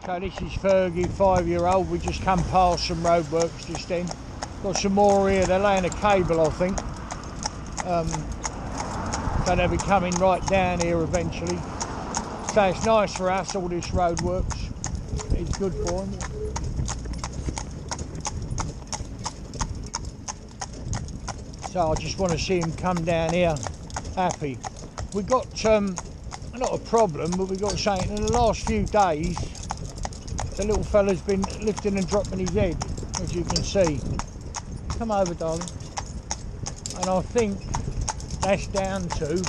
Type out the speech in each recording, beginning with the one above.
So this is Fergie, 5-year-old. We just come past some roadworks just then. Got some more here. They're laying a cable, I think. So they'll be coming right down here eventually. So it's nice for us, all this roadworks. It's good for them. So I just want to see him come down here happy. We got not a problem, but we got something in the last few days. The little fella's been lifting and dropping his head, as you can see. Come over, darling. And I think that's down to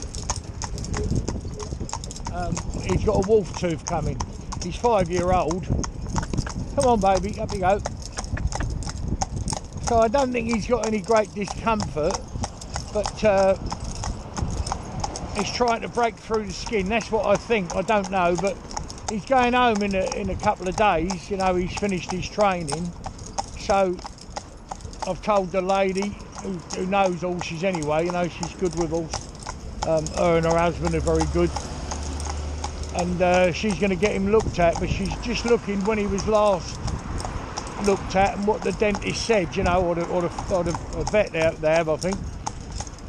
he's got a wolf tooth coming. He's 5-year-old. Come on, baby, up you go. So I don't think he's got any great discomfort, but he's trying to break through the skin. That's what I think. I don't know, but he's going home in a couple of days. You know, he's finished his training. So I've told the lady who knows horses anyway. You know, she's good with horses. Her and her husband are very good, and she's going to get him looked at. But she's just looking when he was last looked at and what the dentist said, you know, or the vet they have, I think.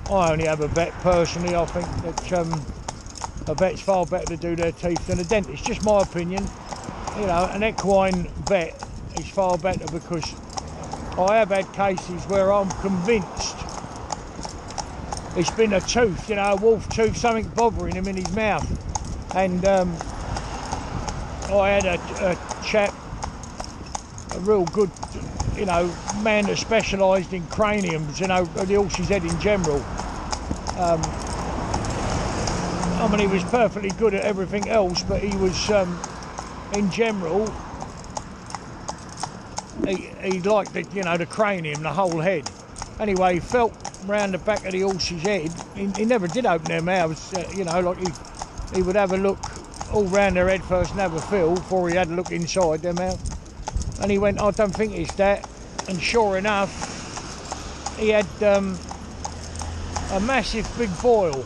I only have a vet personally. I think that a vet's far better to do their teeth than a dentist. Just my opinion. You know, an equine vet is far better, because I have had cases where I'm convinced it's been a tooth, you know, a wolf tooth, something bothering him in his mouth. And I had a chap, a real good, you know, man that specialised in craniums, you know, the horse's head in general. I mean, he was perfectly good at everything else, but he was, in general, he liked the, you know, the cranium, the whole head. Anyway, he felt round the back of the horse's head. He never did open their mouths, you know, like he would have a look all round their head first and have a feel before he had a look inside their mouth. And he went, I don't think it's that. And sure enough, he had a massive big boil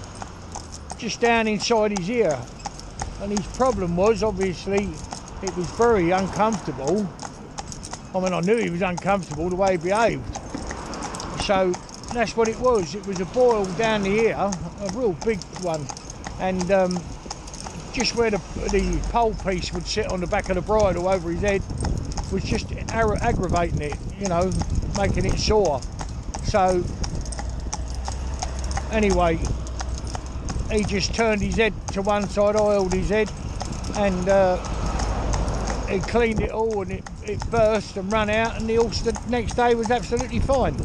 just down inside his ear. And his problem was, obviously, it was very uncomfortable. I mean, I knew he was uncomfortable the way he behaved. So that's what it was. It was a boil down the ear, a real big one. And just where the pole piece would sit on the back of the bridle over his head was just aggravating it, you know, making it sore. So anyway, he just turned his head to one side, oiled his head, and he cleaned it all, and it burst and ran out, and the horse the next day was absolutely fine.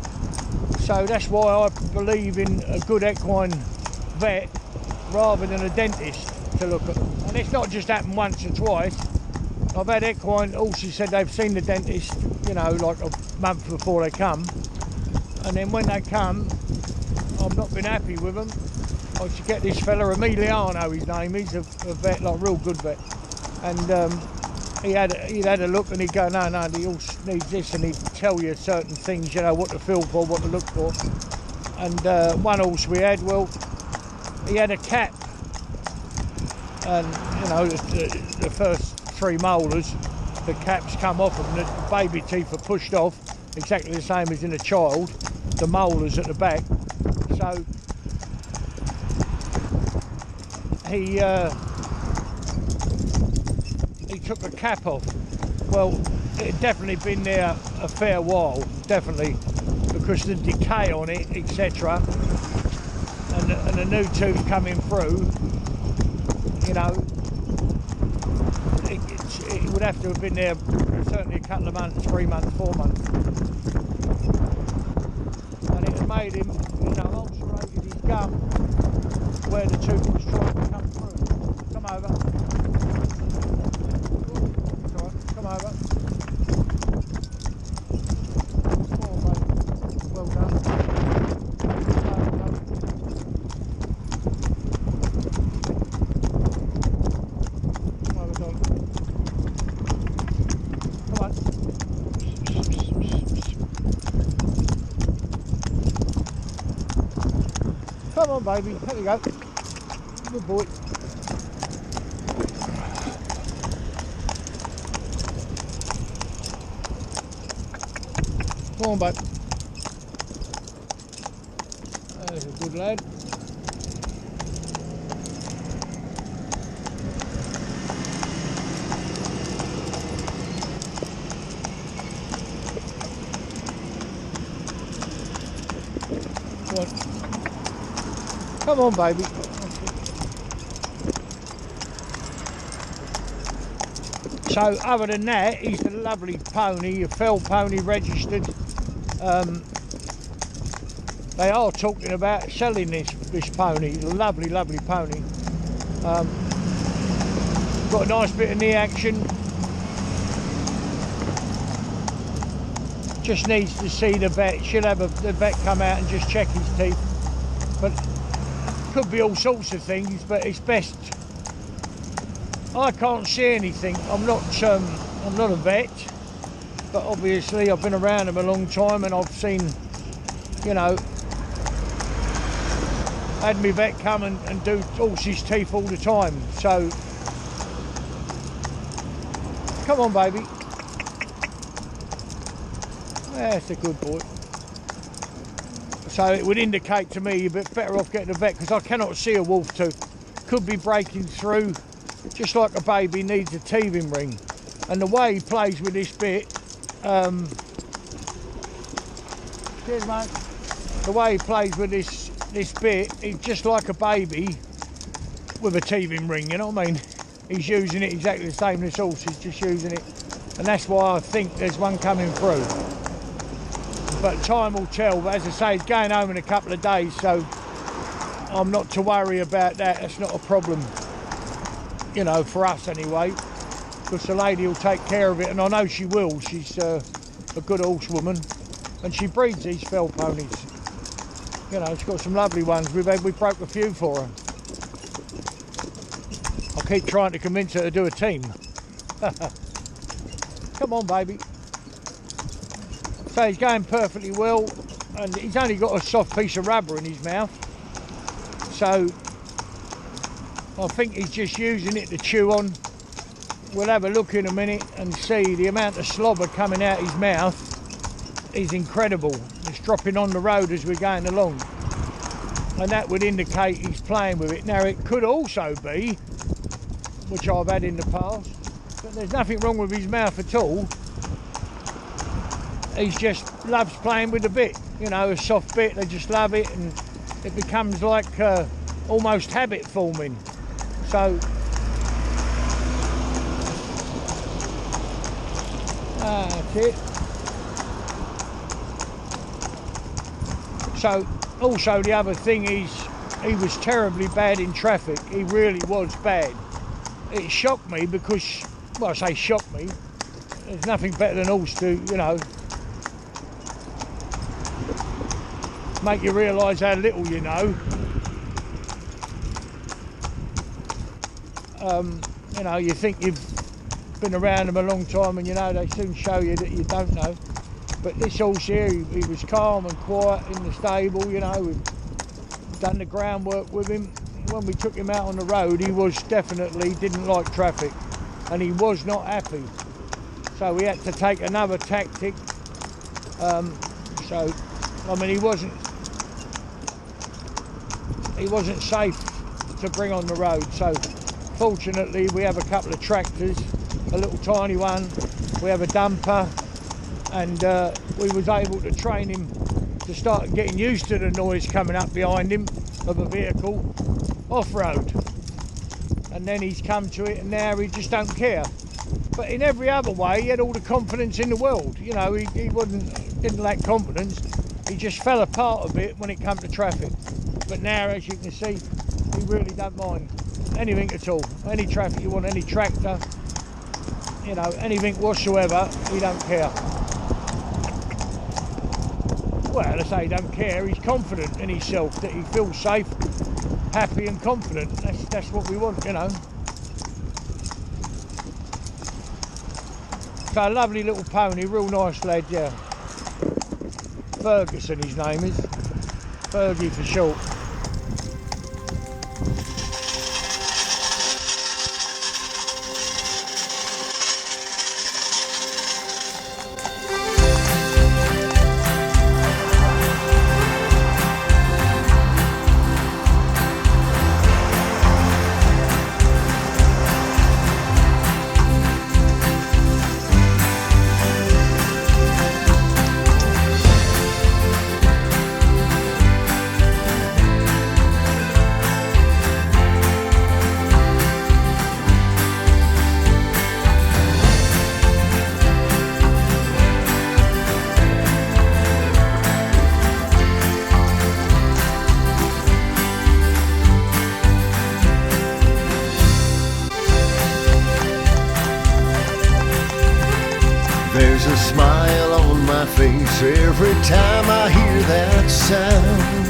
So that's why I believe in a good equine vet rather than a dentist to look at. And it's not just happened once or twice. I've had equine horses said they've seen the dentist, you know, like a month before they come, and then when they come, I've not been happy with them. I should get this fella, Emiliano his name is, a vet, like a real good vet, and he'd had a look and he'd go, no, the horse needs this, and he'd tell you certain things, you know, what to feel for, what to look for. And one horse we had, well, he had a cap, and you know, the first 3 molars, the caps come off and the baby teeth are pushed off, exactly the same as in a child, the molars at the back. So he took the cap off. Well, it had definitely been there a fair while, definitely, because the decay on it, etc., and the new tooth coming through, you know, it would have to have been there certainly a couple of months, 3 months, 4 months. And it had made him, you know, ulcerated his gum where the tooth was trying to come through. Come over. It's all right. Come over. Oh, mate. Well done. Come on, baby. There we go. Good boy. Come on, bud. There's a good lad. Come on, baby. So other than that, he's a lovely pony, a fell pony registered. They are talking about selling this pony. He's a lovely, lovely pony. Got a nice bit of knee action. Just needs to see the vet. She'll have the vet come out and just check his teeth. But could be all sorts of things, but it's best. I can't see anything. I'm not a vet, but obviously I've been around them a long time and I've seen, you know, had my vet come and do horses' teeth all the time. So come on, baby. That's a good boy. So it would indicate to me you're a bit better off getting a vet, because I cannot see a wolf tooth. Could be breaking through, just like a baby needs a teething ring. And the way he plays with this bit, cheers, mate. The way he plays with this bit, he's just like a baby with a teething ring, you know what I mean? He's using it exactly the same. This horse is just using it, and that's why I think there's one coming through. But time will tell. But as I say, he's going home in a couple of days, so I'm not to worry about that. That's not a problem, you know, for us anyway, because the lady will take care of it, and I know she will. She's a good horsewoman, and she breeds these fell ponies. You know, she's got some lovely ones. We broke a few for her. I keep trying to convince her to do a team. Come on, baby. So he's going perfectly well, and he's only got a soft piece of rubber in his mouth. So I think he's just using it to chew on. We'll have a look in a minute and see the amount of slobber coming out his mouth is incredible. It's dropping on the road as we're going along, and that would indicate he's playing with it. Now it could also be, which I've had in the past, but there's nothing wrong with his mouth at all. He just loves playing with the bit, you know, a soft bit. They just love it, and it becomes like almost habit forming. So that's it. So also the other thing is, he was terribly bad in traffic. He really was bad. It shocked me because, well, I say shocked me, there's nothing better than horse to, you know, make you realise how little you know. You know, you think you've been around them a long time, and you know they soon show you that you don't know. But this horse here, he was calm and quiet in the stable. You know, we've done the groundwork with him. When we took him out on the road, he was definitely didn't like traffic, and he was not happy. So we had to take another tactic. So I mean, he wasn't safe to bring on the road. So fortunately we have a couple of tractors, a little tiny one, we have a dumper, and we was able to train him to start getting used to the noise coming up behind him of a vehicle off-road, and then he's come to it, and now he just don't care. But in every other way he had all the confidence in the world. You know, he didn't lack confidence. He just fell apart a bit when it came to traffic. But now, as you can see, he really don't mind anything at all. Any traffic you want, any tractor, you know, anything whatsoever, he don't care. Well, I say he don't care, he's confident in himself, that he feels safe, happy and confident. That's what we want, you know. So a lovely little pony, real nice lad, yeah. Ferguson his name is, Fergie for short. There's a smile on my face every time I hear that sound.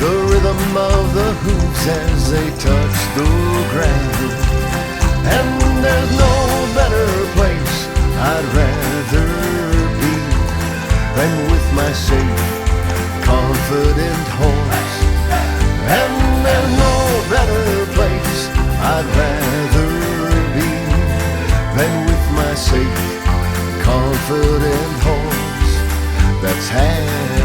The rhythm of the hooves as they touch the ground. And there's no better place I'd rather be than with my safe, confident horse. And there's no better place I'd rather be than with my safe, confident horse that's happy.